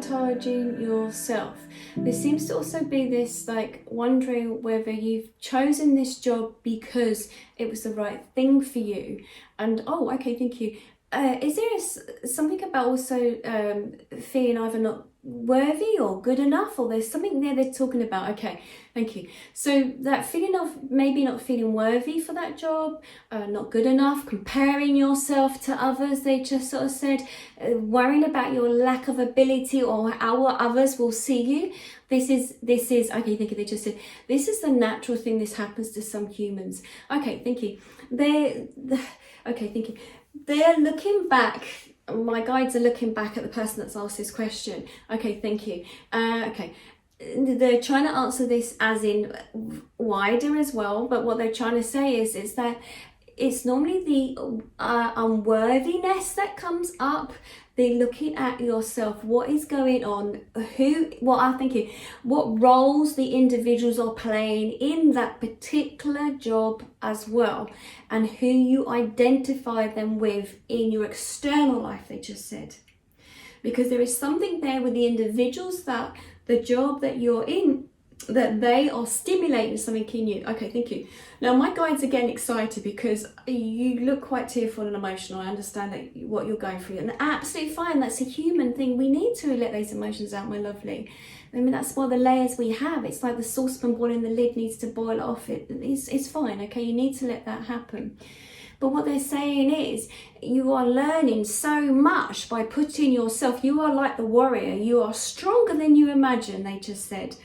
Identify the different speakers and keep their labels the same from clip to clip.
Speaker 1: self-sabotaging yourself. There seems to also be this like wondering whether you've chosen this job because it was the right thing for you. And oh, okay, thank you. Is there something about also feeling either not worthy or good enough, or there's something there they're talking about? Okay, thank you. So that feeling of maybe not feeling worthy for that job, not good enough, comparing yourself to others, they just sort of said, worrying about your lack of ability or how others will see you. This is okay, thank you. They just said this is the natural thing. This happens to some humans. Okay, thank you. Okay, thank you. They're looking back, my guides are looking back at the person that's asked this question. Okay, thank you. Okay, they're trying to answer this as in wider as well, but what they're trying to say is that it's normally the unworthiness that comes up. They're looking at yourself, what is going on, what roles the individuals are playing in that particular job as well, and who you identify them with in your external life, they just said. Because there is something there with the individuals that the job that you're in, that they are stimulating something in you. Okay, thank you. Now my guides are getting excited because you look quite tearful and emotional. I understand that what you're going through, and absolutely fine. That's a human thing. We need to let those emotions out, my lovely. I mean, that's why the layers we have. It's like the saucepan boiling, the lid needs to boil off. It's fine, okay? You need to let that happen. But what they're saying is you are learning so much by putting yourself, you are like the warrior. You are stronger than you imagine, they just said.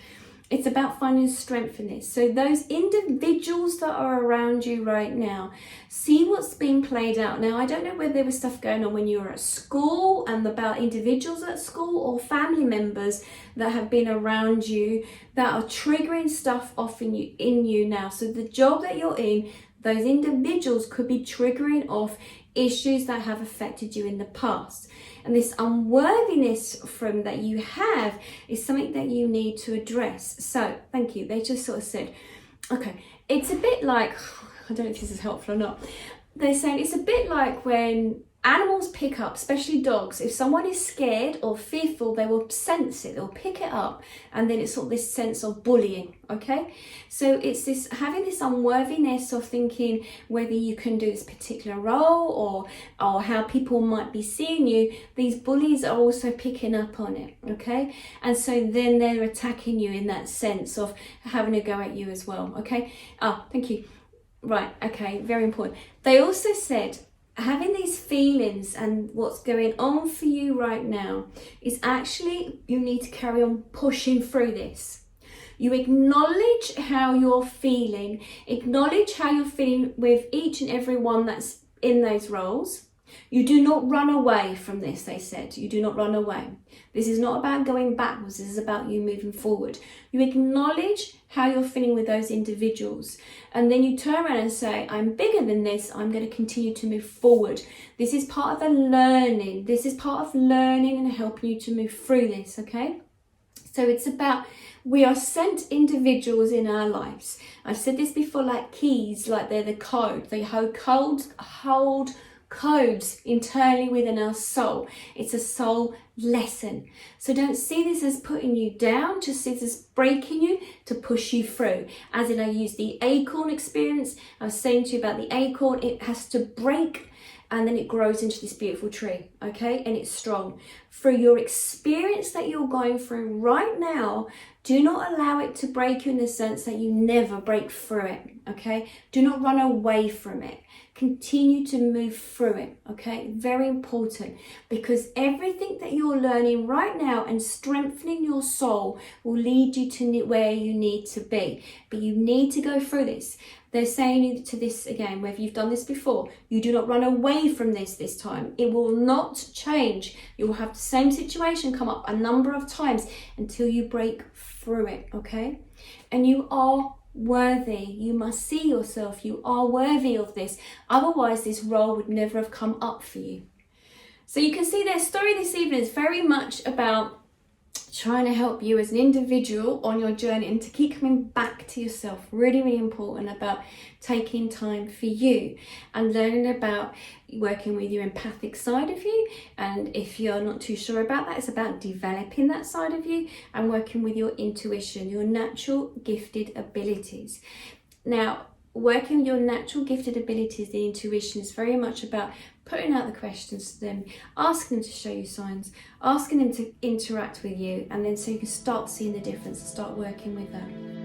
Speaker 1: It's about finding strength in this. So those individuals that are around you right now, see what's being played out. Now, I don't know whether there was stuff going on when you were at school and about individuals at school, or family members that have been around you that are triggering stuff off in you now. So the job that you're in, those individuals could be triggering off issues that have affected you in the past. And this unworthiness from that you have is something that you need to address. So, thank you. They just sort of said, okay, it's a bit like, I don't know if this is helpful or not. They're saying it's a bit like when animals pick up, especially dogs, if someone is scared or fearful, they will sense it, they'll pick it up, and then it's sort of this sense of bullying, okay? So it's this having this unworthiness of thinking whether you can do this particular role or how people might be seeing you. These bullies are also picking up on it, okay? And so then they're attacking you in that sense of having a go at you as well, okay? Oh, thank you. Right, okay, very important. They also said, having these feelings and what's going on for you right now is actually you need to carry on pushing through this. You acknowledge how you're feeling, acknowledge how you're feeling with each and every one that's in those roles. You do not run away from this, they said. You do not run away. This is not about going backwards. This is about you moving forward. You acknowledge how you're feeling with those individuals. And then you turn around and say, I'm bigger than this. I'm going to continue to move forward. This is part of the learning. This is part of learning and helping you to move through this, okay? So it's about, we are sent individuals in our lives. I've said this before, like keys, like they're the code. They hold codes internally within our soul. It's a soul lesson. So don't see this as putting you down, just see this as breaking you to push you through. As in, I use the acorn experience. I was saying to you about the acorn, it has to break and then it grows into this beautiful tree, okay? And it's strong. Through your experience that you're going through right now, do not allow it to break you in the sense that you never break through it, okay? Do not run away from it. Continue to move through it, okay? Very important, because everything that you're learning right now and strengthening your soul will lead you to where you need to be. But you need to go through this. They're saying to this again, whether you've done this before, you do not run away from this time. It will not change. You will have the same situation come up a number of times until you break through it, okay? And you are worthy. You must see yourself. You are worthy of this. Otherwise, this role would never have come up for you. So you can see their story this evening is very much about trying to help you as an individual on your journey and to keep coming back to yourself. Really, really important about taking time for you and learning about working with your empathic side of you. And if you're not too sure about that, it's about developing that side of you and working with your intuition, your natural gifted abilities. Now, working with your natural gifted abilities, the intuition, is very much about putting out the questions to them, asking them to show you signs, asking them to interact with you, and then so you can start seeing the difference and start working with that.